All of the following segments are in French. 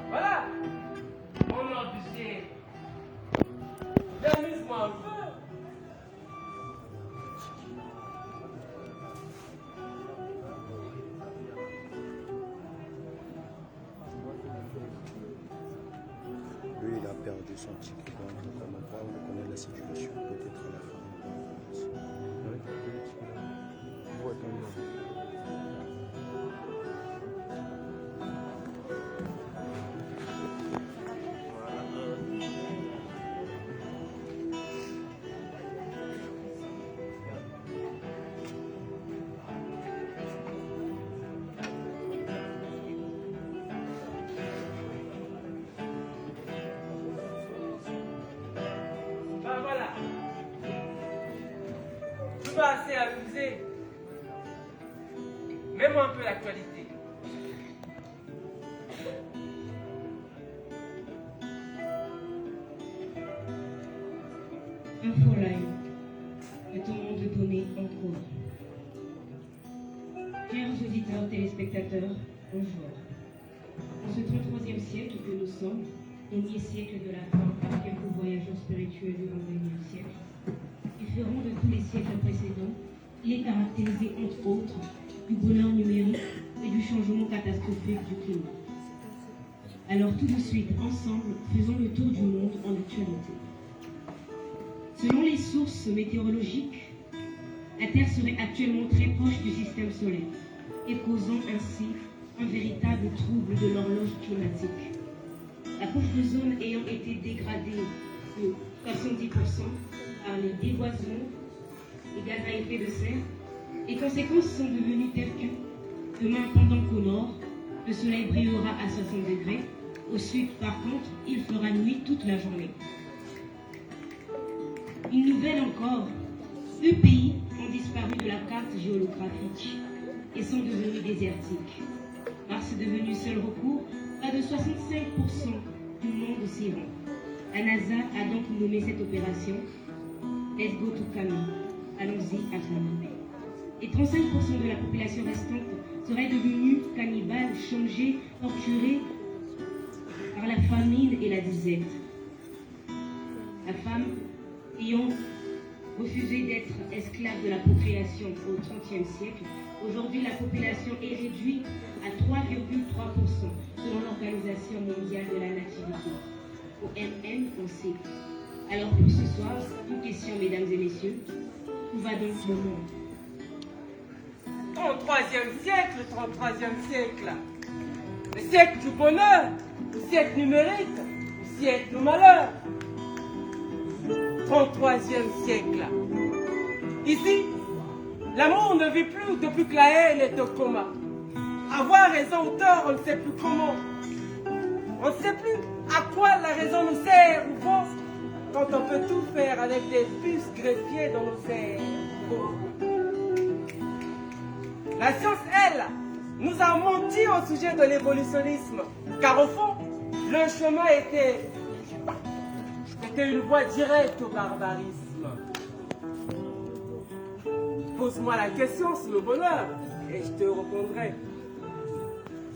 Voilà, mon objet. Amuse-moi un peu. Lui, il a perdu son ticket, donc comme on connaît la situation, peut-être à la fin. Ben voilà. Je suis pas assez amusé. Mets-moi un peu l'actualité. Infoline, le ton monde donné en cours. Chers auditeurs, téléspectateurs, bonjour. En ce 33e siècle que nous sommes, dernier siècle de la fin par quelques voyageurs spirituels du 21e siècle, différent de tous les siècles précédents, il est caractérisé entre autres du bonheur numérique et du changement catastrophique du climat. Alors tout de suite, ensemble, faisons le tour du monde en actualité. Selon les sources météorologiques, la Terre serait actuellement très proche du système solaire et causant ainsi un véritable trouble de l'horloge climatique. La couche de zone ayant été dégradée de 70% par les déboisements et gaz à effet de serre, les conséquences sont devenues telles que demain, pendant qu'au nord, le soleil brillera à 60 degrés, au sud, par contre, il fera nuit toute la journée. Une nouvelle encore, 2 pays ont disparu de la carte géographique et sont devenus désertiques. Mars est devenu seul recours, près de 65% du monde s'y rend. La NASA a donc nommé cette opération Let's Go to Camille. Allons-y à Camille. Et 35% de la population restante serait devenue cannibale, changée, torturée par la famine et la disette. La femme ayant refusé d'être esclave de la procréation au XXe siècle, aujourd'hui la population est réduite à 3,3% selon l'Organisation mondiale de la nativité, OMS. Alors pour ce soir, une question, mesdames et messieurs, où va donc le monde? 33e siècle, 33e siècle. Le siècle du bonheur, le siècle numérique, le siècle du malheur. 33e siècle. Ici, l'amour ne vit plus depuis que la haine est au coma. Avoir raison ou tort, on ne sait plus comment. On ne sait plus à quoi la raison nous sert ou pense quand on peut tout faire avec des puces greffiées dans nos cerveaux. La science, elle, nous a menti au sujet de l'évolutionnisme, car au fond, le chemin était une voie directe au barbarisme. Pose-moi la question sur le bonheur et je te répondrai.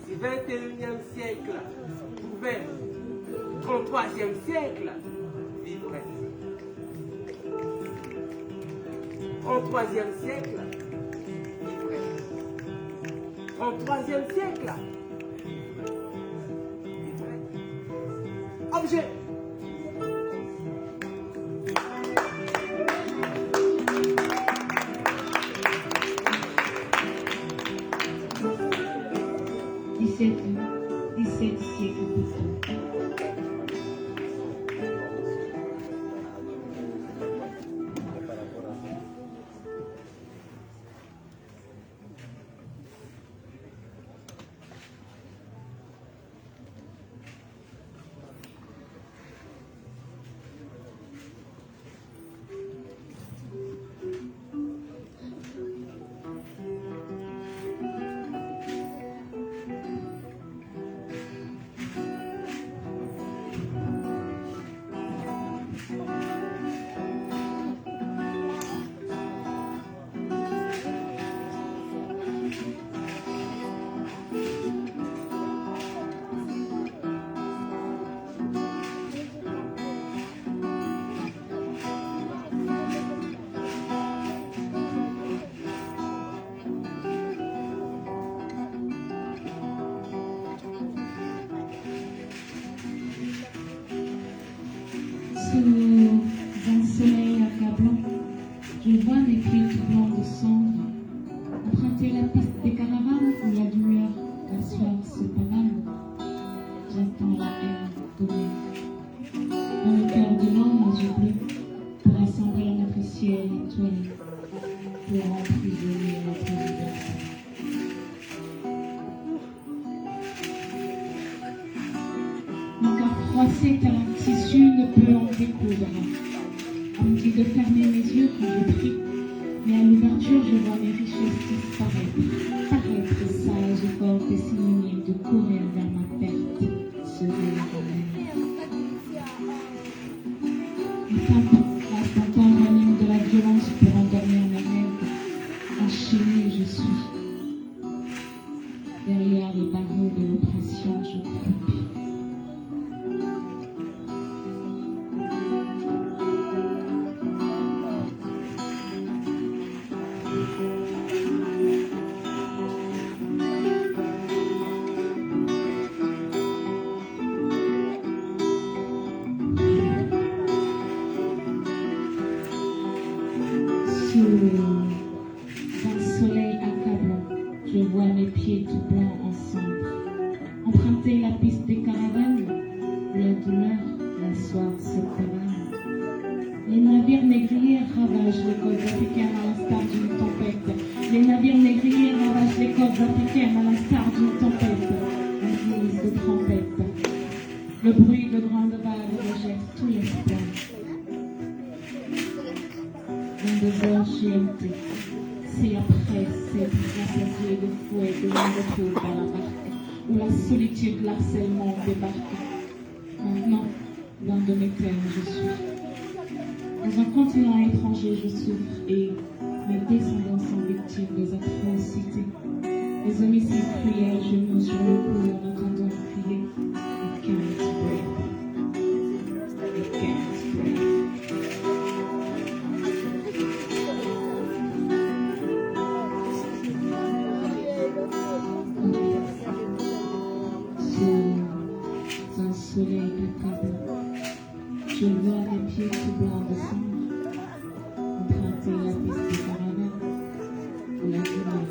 Si 21e siècle pouvait, 33e siècle vivrait. 33e siècle vivrait. 33e siècle vivrait. Objet. XVIIe siècle plus tôt. Sous un soleil accablant, je vois mes pieds tout blancs de cendre, emprunter la piste des caravanes où la douleur d'asseoir se pavane. J'attends la haine d'ouvrir. Dans le cœur de l'homme aux yeux bleus, pour assembler notre ciel étoilé, pour emprisonner notre liberté. Mon cœur froissé tel un tissu ne peut en découdre. On me dit de fermer mes yeux quand je prie, mais à l'ouverture je vois mes richesses disparaître, sages et fortes et synonymes de courir vers ma perte, se réveiller. Les femmes restent encore anime de la violence pour endormir mes rêves. Enchaînée je suis. Derrière les barreaux de l'oppression, je croupis. Sous un soleil accablant, je vois mes pieds tout blancs ensemble. Emprunter la piste des caravanes, la douleur, la soif se pavane. Les navires négriers ravagent les côtes africaines à l'instar d'une tempête. Les navires négriers ravagent les côtes africaines à l'instar d'une tempête. La guise de trompette, le bruit de grandes vagues rejette tout l'espoir. 22h GMT, c'est après cette rassasiée de fouet que l'on retrouve dans la barque, où la solitude, l'harcèlement débarque. Maintenant, loin de mes terres, je suis. Dans un continent étranger, je souffre et mes descendants sont victimes des atrocités. Les homicides cruels, genoux sur le cou en entendant crier « I can't breathe, I can't breathe ». Sous un soleil accablant, je vois mes pieds tout blancs de cendre, emprunter la piste des caravanes, où la douleur,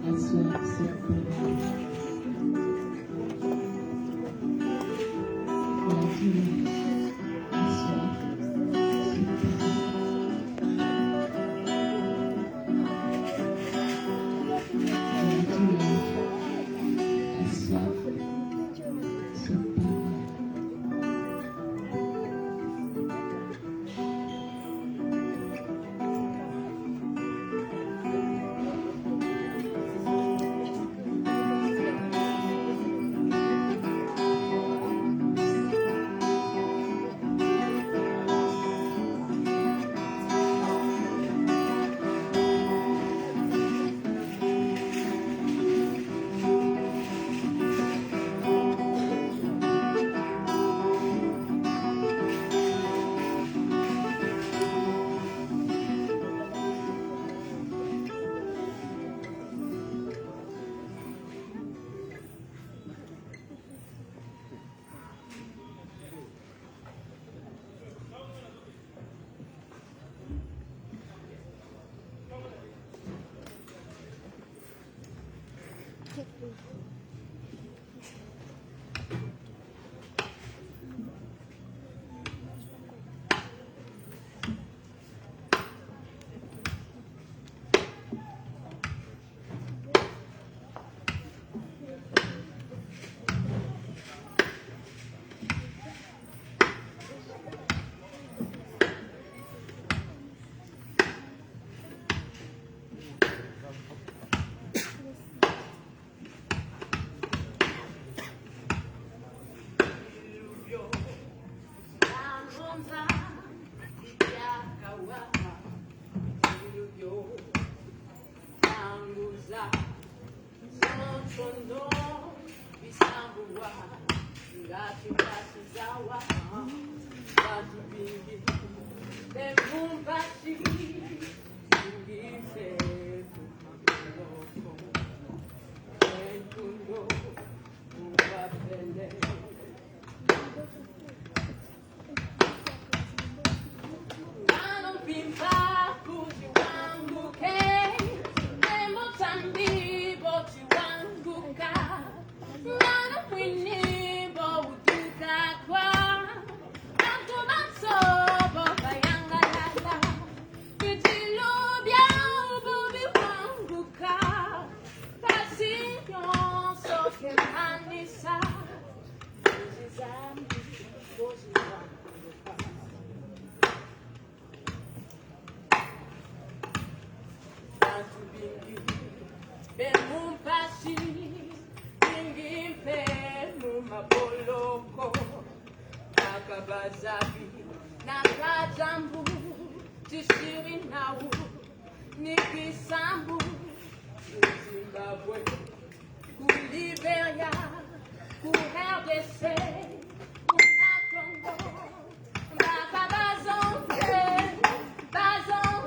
la soif se pavane. La douleur, la soif se pavane. La douleur, la soif se pavane. Bemumpasi, ingimpe mumaboloko, akabazabi, nakajambu, tishirinawu, nikisambu, Zimbabwe, pour Liberia, pour RDC, pour la Congo, Bakabazonte, Bazonte,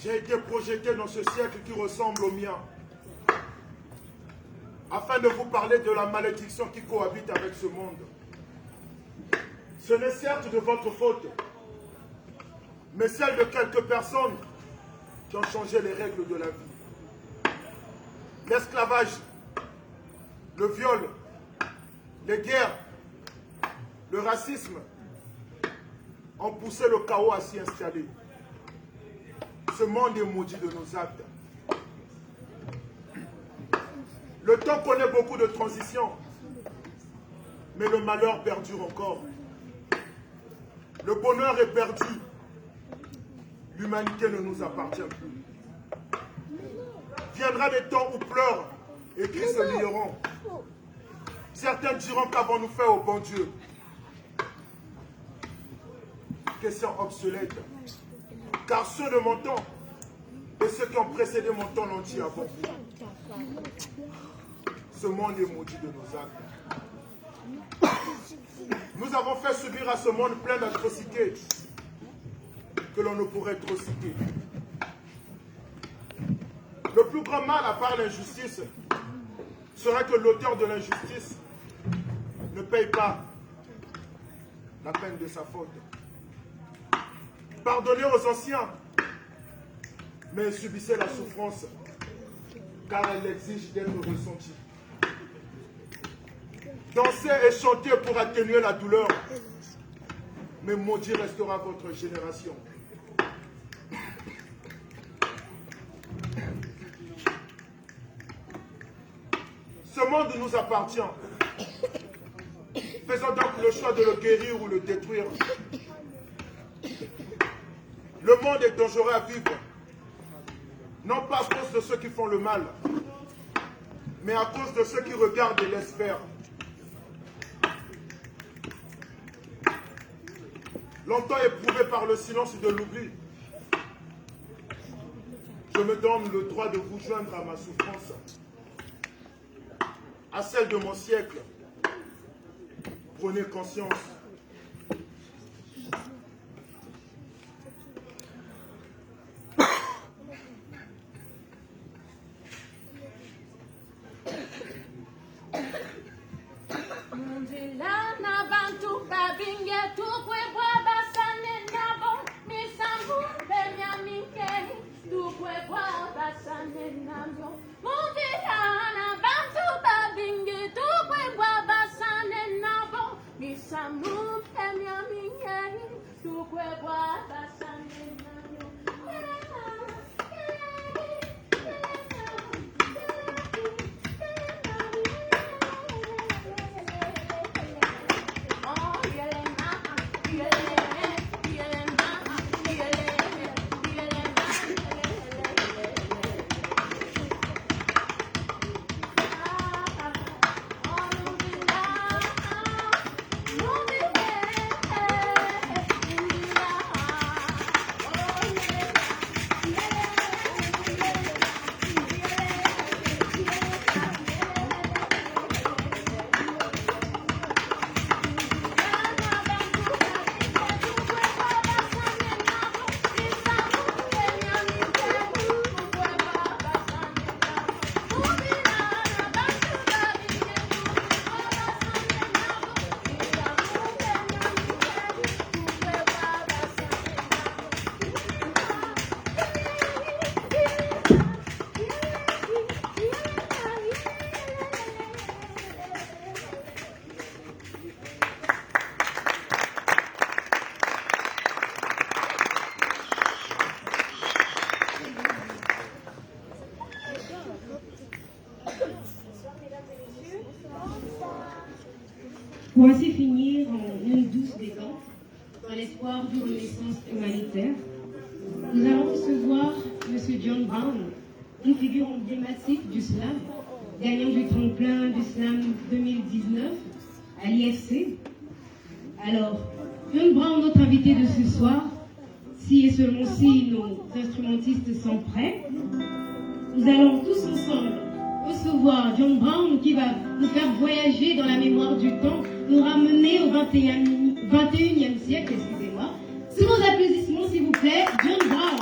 J'ai été projeté dans ce siècle qui ressemble au mien, afin de vous parler de la malédiction qui cohabite avec ce monde. Ce n'est certes de votre faute, mais celle de quelques personnes qui ont changé les règles de la vie. L'esclavage, le viol, les guerres, le racisme ont poussé le chaos à s'y installer. Ce monde est maudit de nos actes. Le temps connaît beaucoup de transitions, mais le malheur perdure encore. Le bonheur est perdu. L'humanité ne nous appartient plus. Viendra des temps où pleurs et cris se lieront. Certains diront qu'avons-nous fait au bon Dieu. Question obsolète. Car ceux de mon temps et ceux qui ont précédé mon temps l'ont dit avant vous. Ce monde est maudit de nos actes. Nous avons fait subir à ce monde plein d'atrocités que l'on ne pourrait trop citer. Le plus grand mal, à part l'injustice, serait que l'auteur de l'injustice ne paye pas la peine de sa faute. Pardonnez aux anciens, mais subissez la souffrance, car elle exige d'être ressentie. Dansez et chantez pour atténuer la douleur, mais maudit restera votre génération. Ce monde nous appartient. Faisons donc le choix de le guérir ou le détruire. Le monde est dangereux à vivre, non pas à cause de ceux qui font le mal, mais à cause de ceux qui regardent et laissent faire. Longtemps éprouvé par le silence de l'oubli, je me donne le droit de vous joindre à ma souffrance, à celle de mon siècle. Prenez conscience. Samu Pour ainsi finir en une douce détente, dans l'espoir d'une renaissance humanitaire, nous allons recevoir M. John Brown, une figure emblématique du slam, gagnant du tremplin du slam 2019 à l'IFC. Alors, John Brown, notre invité de ce soir, si et seulement si nos instrumentistes sont prêts, nous allons tous ensemble recevoir John Brown qui va nous faire voyager dans la mémoire du temps, nous ramener au 21e siècle, excusez-moi. Sous vos applaudissements, s'il vous plaît, John Brown.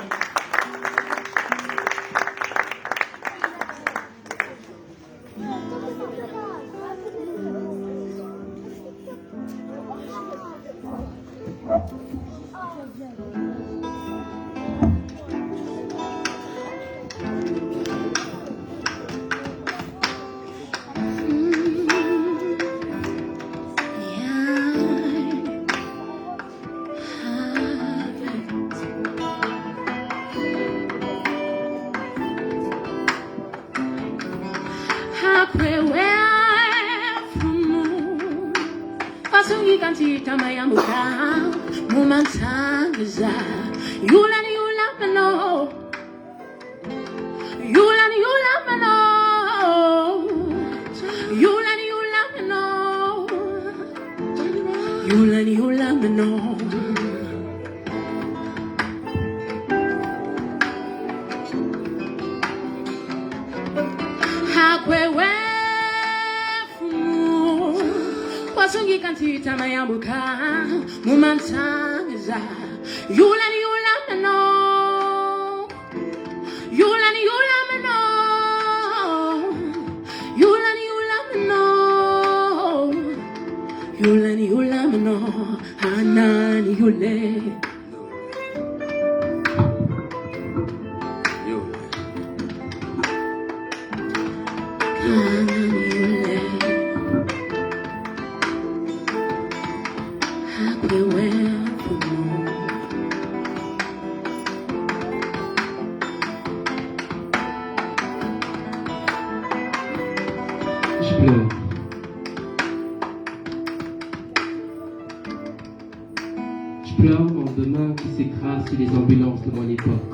Je pleure mon demain qui s'écrase sur les ambulances de mon époque.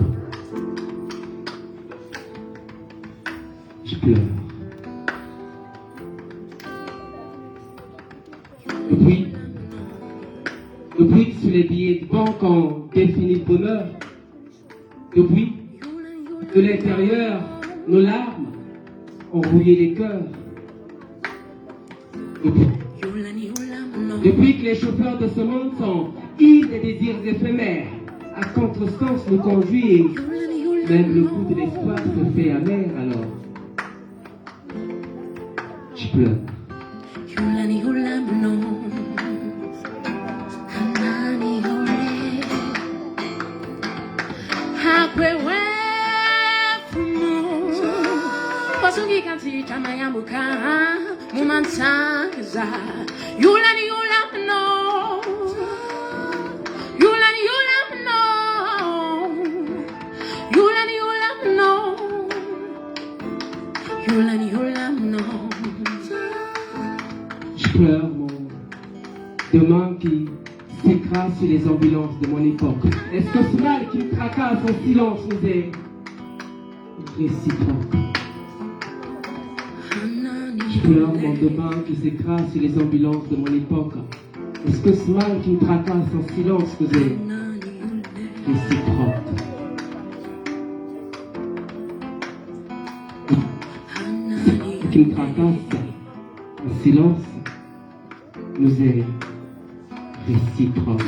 Je pleure. Depuis que sur les billets de banque on définit le bonheur, depuis de l'intérieur, nos larmes ont rouillé les cœurs. Depuis que les chauffeurs de ce monde sont ivres des désirs éphémères, à contresens nous conduit et même le goût de l'espoir se fait amer alors. Je pleure. Je pleure mon demain qui s'écrase sur les ambulances de mon époque. Est-ce que ce mal qui me tracasse en silence nous est réciproque? Je pleure mon demain qui s'écrase sur les ambulances de mon époque. Est-ce que ce mal qui me tracasse en silence nous est réciproque? Ce qui me tracasse en silence nous est réciproque.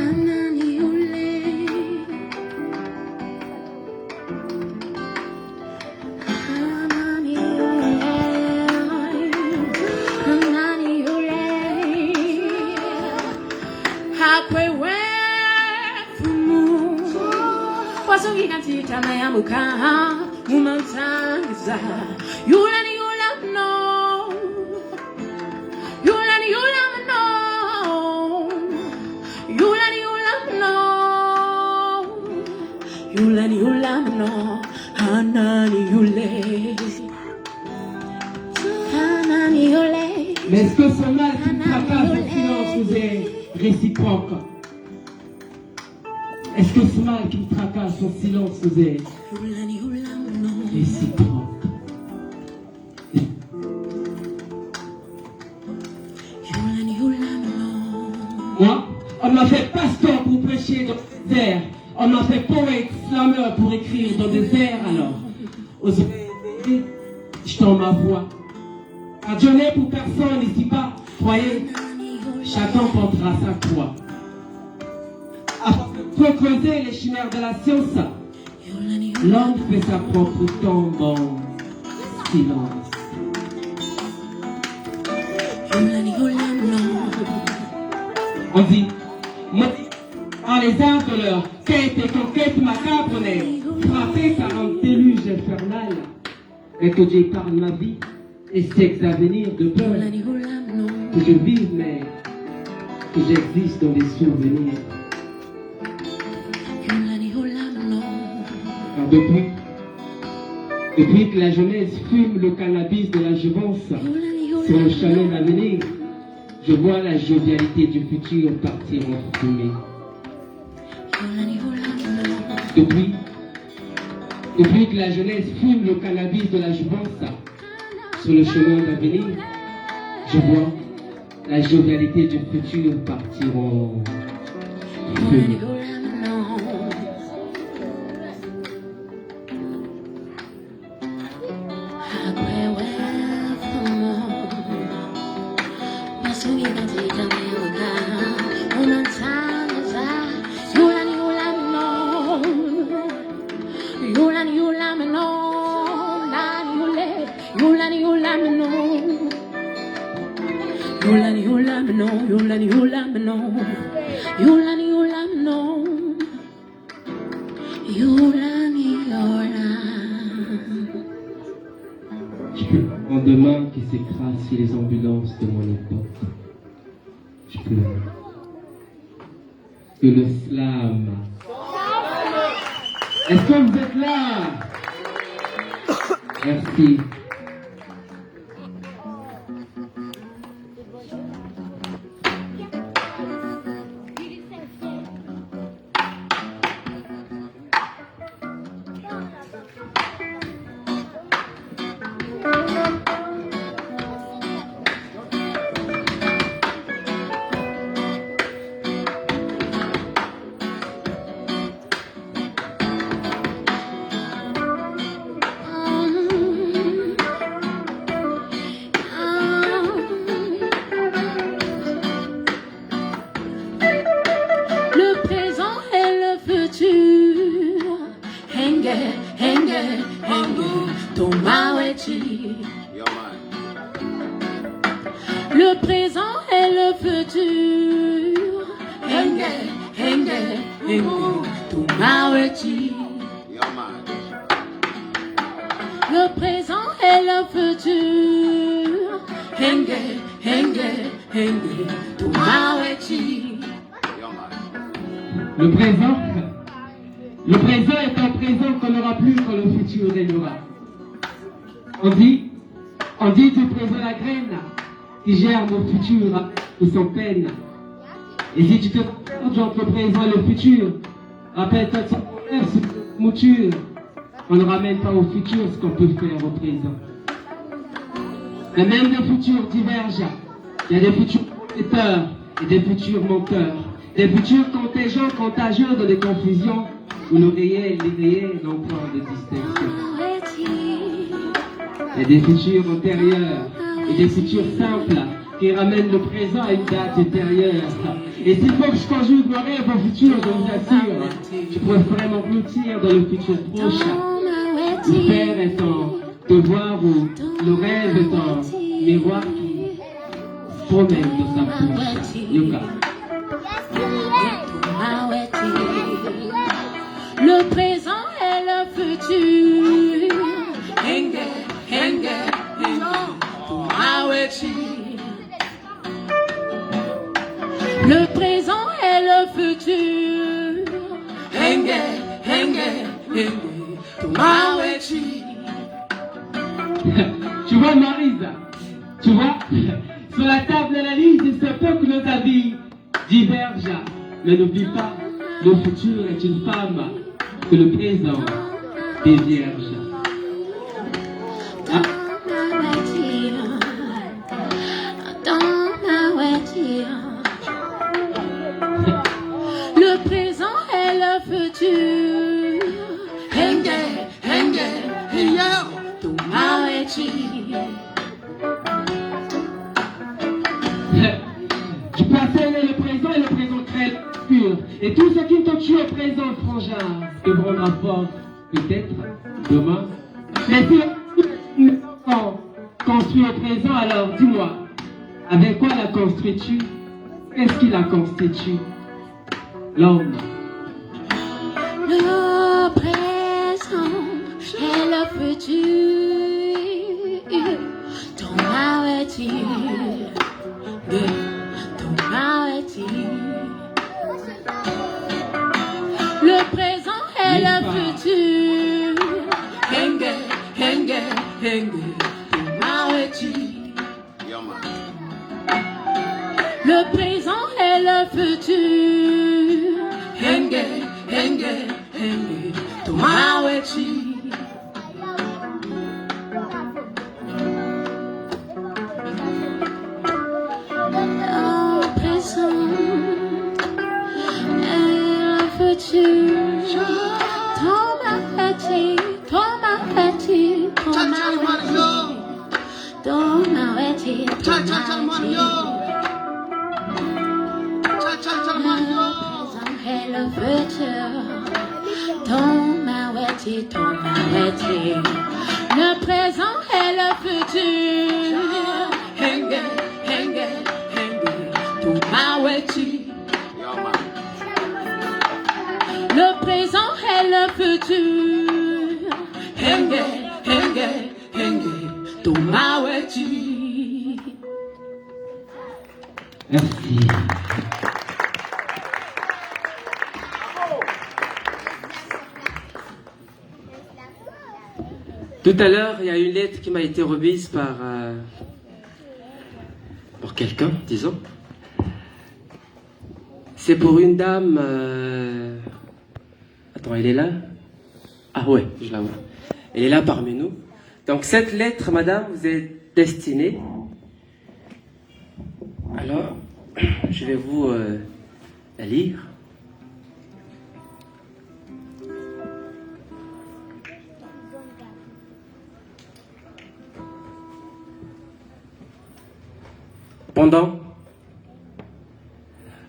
Mais est-ce que ce mal qui me tracasse en silence nous est réciproque? Est-ce que ce mal qui me tracasse, son silence nous est réciproque? Moi, on m'a fait pasteur pour prêcher dans le désert. On m'a fait poète, slameur pour écrire dans le désert. Alors, aux oreilles, je tends ma voix. Car Dieu n'est pour personne ici-bas. Croyez, chacun portera sa croix. Pour creuser les chimères de la science, l'homme fait sa propre tombe en silence. On dit, par les arts de leur quête et conquête macabre, on est frappé par un déluge infernal. Mais que Dieu parle ma vie et sexe à venir de peur. Que je vive, mais que j'existe dans les souvenirs. Car depuis que la jeunesse fume le cannabis de la jouvence sur le chemin d'avenir, je vois la jovialité du futur partir en fumée. Depuis que la jeunesse fume le cannabis de la jouvence sur le chemin d'avenir, je vois la jovialité du futur partir en fumée. En demain qui s'écrase sur les ambulances de mon époque. Je pleure. Que le slam. Est-ce que vous êtes là? Merci. Le présent et le futur. Henge, henge, henge, tumaweti. Le présent et le futur. Henge, henge, henge, tumaweti. Le présent est un présent qu'on n'aura plus quand le futur régnera. On dit du présent la graine qui germe au futur ou sans peine. Et si tu te perds entre le présent et le futur, rappelle-toi de son commerce ou mouture. On ne ramène pas au futur ce qu'on peut faire au présent. Mais même les futurs divergent. Il y a des futurs prometteurs et des futurs menteurs. Des futurs contingents, contagieux de des confusions où nos réels, les réels n'ont pas de distinction. Il y a des futurs antérieurs et des futurs simples qui ramènent le présent à une date ultérieure. Et s'il faut que je conjugue mon rêve au futur, je vous assure, je préférerais m'engloutir dans le futur proche. Le faire est un devoir ou le rêve est un miroir qui promène de sa bouche. Yoga. Le présent et le futur. Henge, henge, henge, tumaweti. Le présent et le futur. Henge, henge, henge, tumaweti. Tu vois, Maryse, tu vois, sur la table d'analyse, il se peut que nos avis divergent. Mais n'oublie pas, le futur est une femme que le présent est vierge. Ah. Le présent et le futur. Henge, henge, henge, to mawechi. Du passé est le présent et le présent crée le futur. Et tout ce qui te tue au présent, frangin, te rendra fort, peut-être, demain. Mais si le construit au présent, alors dis-moi, avec quoi la construis-tu? Qu'est-ce qui la constitue? L'homme. Le présent et le futur. Ton mawechi. Ton mawechi. Le présent et le futur. Henge, henge, henge. Ton mawechi. Le présent et le futur. Henge, henge, henge. Tomawechi. Le présent et le futur. Tomawechi, tomawechi, tomawechi. Tomawechi, tomawechi. Et le futur, ton mawetti, le présent et le futur, henge, henge, henge, ton mawetti, le présent et le futur, henge, henge, henge, ton mawetti. Merci. Tout à l'heure, il y a une lettre qui m'a été remise par quelqu'un, disons. C'est pour une dame... Attends, elle est là? Ah ouais, je la vois. Elle est là parmi nous. Donc cette lettre, madame, vous est destinée. Alors, je vais vous la lire.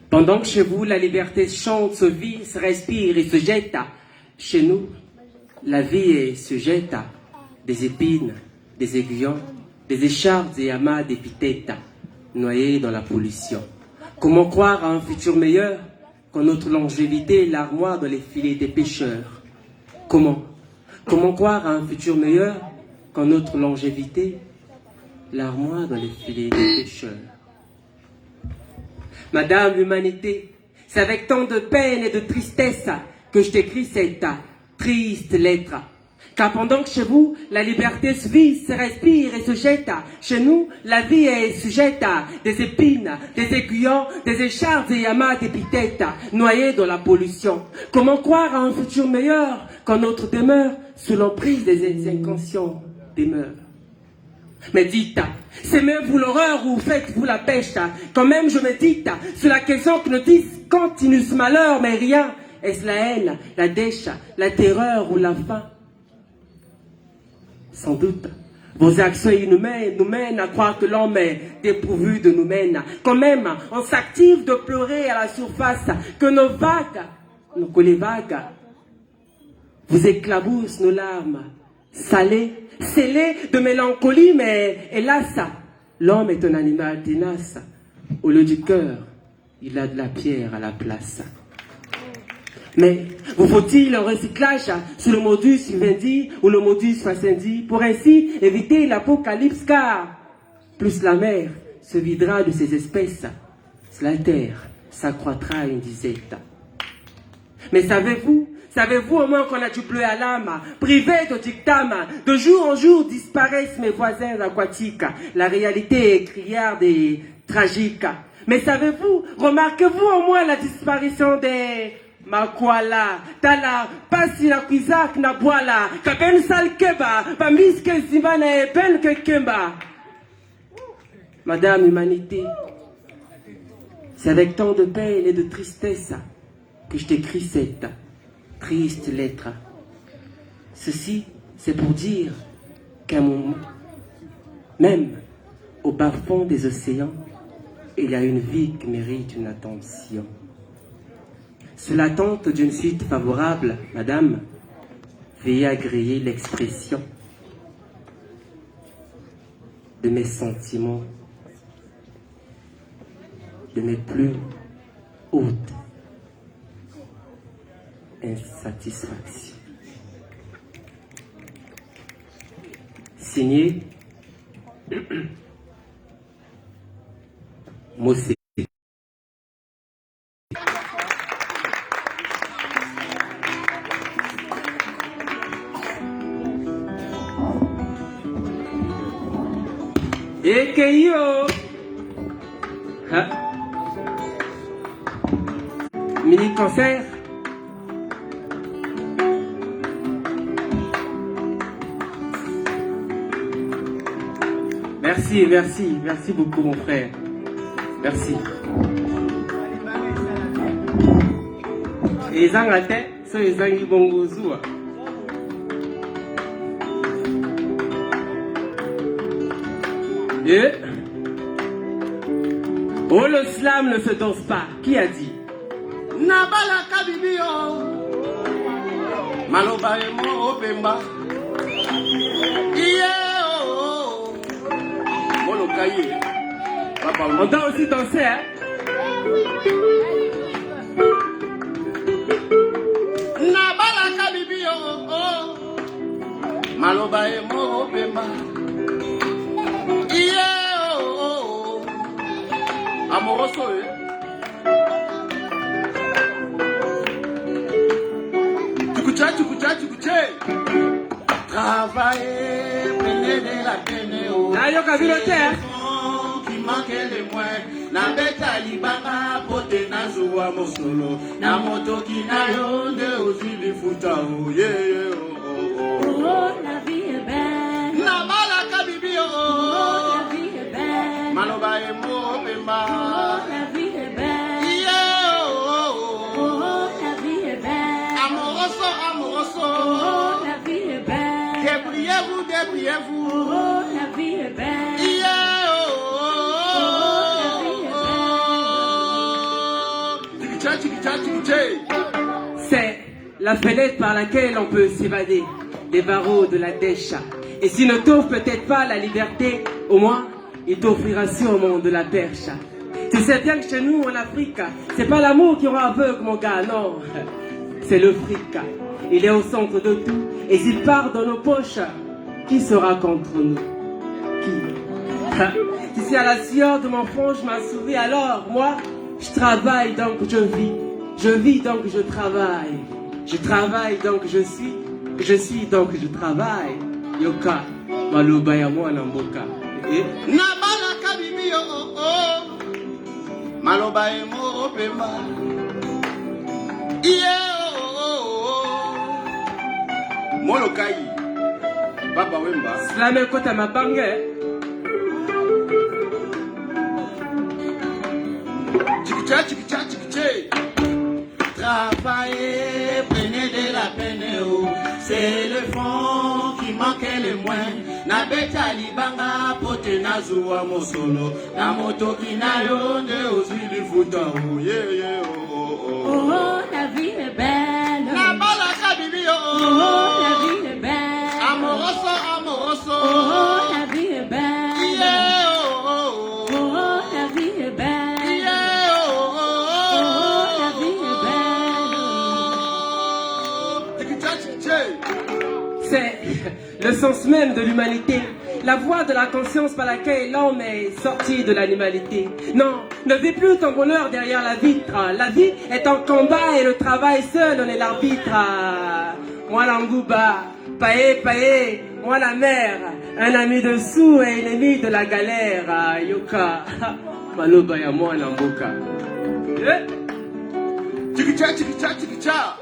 Pendant que chez vous, la liberté chante, se vit, se respire et se jette, chez nous, la vie est sujette à des épines, des aiguillons, des écharpes et amas d'épithètes, noyés dans la pollution. Comment croire à un futur meilleur quand notre longévité est l'armoire dans les filets des pêcheurs? Comment croire à un futur meilleur quand notre longévité est l'armoire dans les filets des pêcheurs? Madame l'humanité, c'est avec tant de peine et de tristesse que je t'écris cette triste lettre. Car pendant que chez vous, la liberté se vit, se respire et se jette, chez nous, la vie est sujette à des épines, des aiguillons, des écharpes et amas d'épithètes, noyés dans la pollution. Comment croire à un futur meilleur quand notre demeure sous l'emprise des inconscients demeure? Mais dites, semez-vous l'horreur ou faites-vous la pêche? Quand même je médite sur la question que nous disent continuous malheur, mais rien. Est-ce la haine, la dèche, la terreur ou la faim? Sans doute, vos actions inhumaines nous mènent à croire que l'homme est dépourvu de nous-mêmes. Quand même, on s'active de pleurer à la surface que les vagues vous éclaboussent nos larmes, salées, scellées de mélancolie, mais hélas, l'homme est un animal tenace. Au lieu du cœur, il a de la pierre à la place. Mais vous faut-il un recyclage sur le modus vivendi ou le modus facendi pour ainsi éviter l'apocalypse, car plus la mer se videra de ses espèces, la terre s'accroîtra à une disette. Mais savez-vous Savez-vous au moins qu'on a du bleu à l'âme, privé de dictame, de jour en jour disparaissent mes voisins aquatiques. La réalité est criarde et tragique. Mais savez-vous, remarquez-vous au moins la disparition des Makwala, Tala, Pasi na Kwizak na Boala, Kaben Salkeba, Bamiske Zimana et Ben Kekemba. Madame Humanité, c'est avec tant de peine et de tristesse que je t'écris cette triste lettre. Ceci, c'est pour dire qu'à un moment, même au bas fond des océans, il y a une vie qui mérite une attention. Sous l'attente d'une suite favorable, madame, veuillez agréer l'expression de mes sentiments, de mes plus hautes insatisfactions. Signé Mossé. Et que yo, mini concert. Merci beaucoup mon frère. Merci. Et zangate, so ezangi bongozua. Et oh, le slam ne se danse pas. Qui a dit? Nabala kabibio Maloba emo opemba Iye o Molo kaye On doit aussi danser, hein? Nabala kabibio Maloba emo opemba Iye o Amoroso Travailler, prenez de la peine, qui manquait les moins. Na beta libanga pote na zuwa mosolo. Na moto ki na yonde ozili futa o yeah Oh, la vie est belle. Na malaka bibi Oh, la vie est belle. Maloba emo pemba. Oh, la vie est belle. Yeah Oh, la vie est belle. Amoroso. Oh, la vie est belle. Débriez-vous. Oh, la vie est belle. Yeah C'est la fenêtre par laquelle on peut s'évader des barreaux de la dèche. Et s'il ne t'offre peut-être pas la liberté, au moins, il t'offrira sûrement de la perche. Tu sais bien que chez nous, en Afrique, c'est pas l'amour qui rend aveugle, mon gars, non. C'est le fric. Il est au centre de tout. Et s'il part dans nos poches, qui sera contre nous? Qui? Si à la sueur de mon front, je m'assouvis, alors, moi, je travaille donc je vis. Je vis donc je travaille. Je travaille donc je suis donc je travaille. Yoka, maloba ya mwana mboka. Nabala kabibi Maloba emo opemba. Molokai Baba Wemba Slame kota mabange. Chikiche Travailler, prenez de la peine c'est le fond qui manquait le moins. Na beta libanga pote na zuwa mosolo. Na moto ki na yonde ozili futa yeah Oh, la vie est belle. Na balaka bibi Oh, la vie est belle. Amoroso Oh, la vie est belle. Yeah Oh, la vie est belle. Yeah Oh, la vie est belle. C'est le sens même de l'humanité. la voie de la conscience par laquelle l'homme est sorti de l'animalité. Non, ne vis plus ton bonheur derrière la vitre. La vie est un combat et le travail seul en est l'arbitre. Moi l'angouba, paé, moi la mère, un ami dessous et ennemi de la galère. Yoka, maloba ya moi l'amboka. Tchikicha, tchikicha, tchikicha.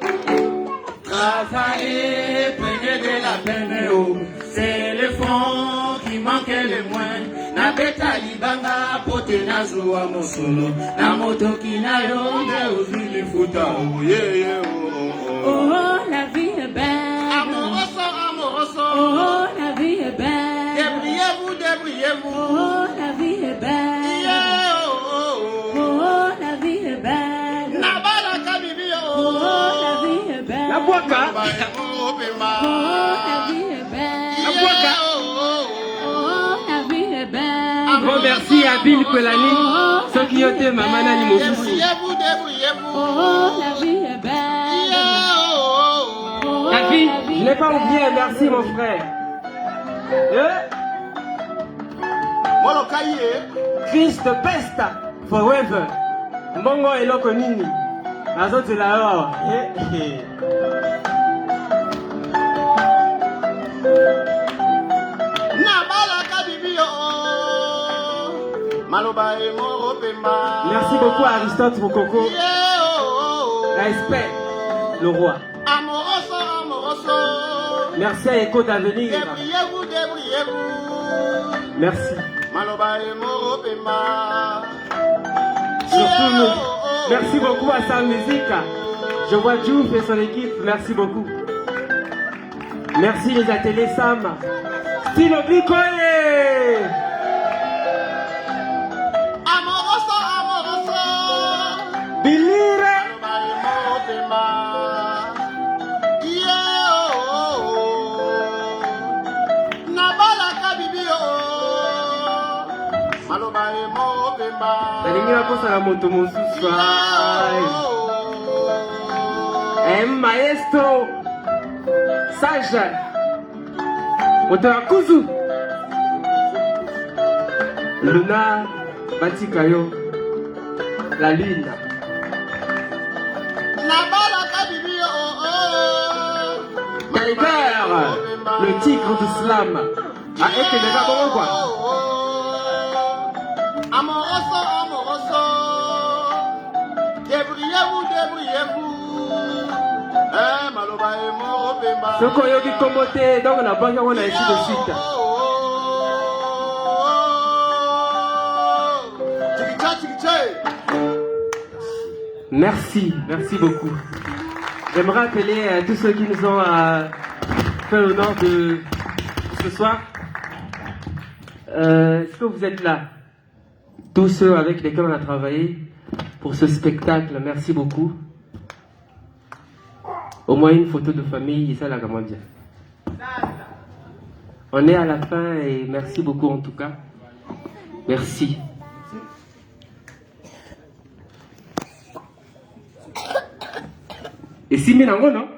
Travailler, prenez de la peine, oh. C'est le fond qui manque le moins. Na beta libanga, pote na zoua mosolo. Na moto ki na yonde, ozili futa, oh yeah, yeah, oh. Oh, la vie est belle. Amoroso, amoroso. Oh, la vie est belle. Débrouillez-vous, débrouillez-vous. Oh, la vie est belle. Yeah, oh. Oh, la vie est belle. Na balaka bibi, Oh, oh. la vie est belle. La boaka. Oh, la vie est belle. La boaka. Oh, la vie est belle. Grand merci à Bill Kolani, ceux qui ont été maman Nani Mosusu. Débrouillez-vous, débrouillez-vous. Oh, la vie est belle. Yeah, oh. La vie, je n'ai pas oublié, merci mon frère. Molokaye. Christ pesta forever. Mbongo eloko nini. Azotela awa. Merci beaucoup à Aristote Mokoko. Respect, le roi. Merci à Écho d'Avenir. Merci. Surtout nous. Merci beaucoup à Sam Musique. Je vois Diouf et son équipe. Merci beaucoup. Merci les ateliers Sam. Style Oblikoye. Bilire. Nalingi nakosala moto mosusu. Maestro sage moto ya kuzu Luna batika yo la lune. Tiger, le tigre du slam. Ah, et que les gars, bon quoi. Amoroso, amoroso. Débrouillez-vous, débrouillez-vous. Maloba et Morobemba. Ce qu'on y a qui commoté, donc on a pas qu'on a ici de suite. Merci, merci beaucoup. J'aimerais appeler à tous ceux qui nous ont fait l'honneur de ce soir. Est-ce que vous êtes là? Tous ceux avec lesquels on a travaillé pour ce spectacle, merci beaucoup. Au moins une photo de famille, ça là comment dire. On est à la fin et merci beaucoup en tout cas. Merci. Et si non?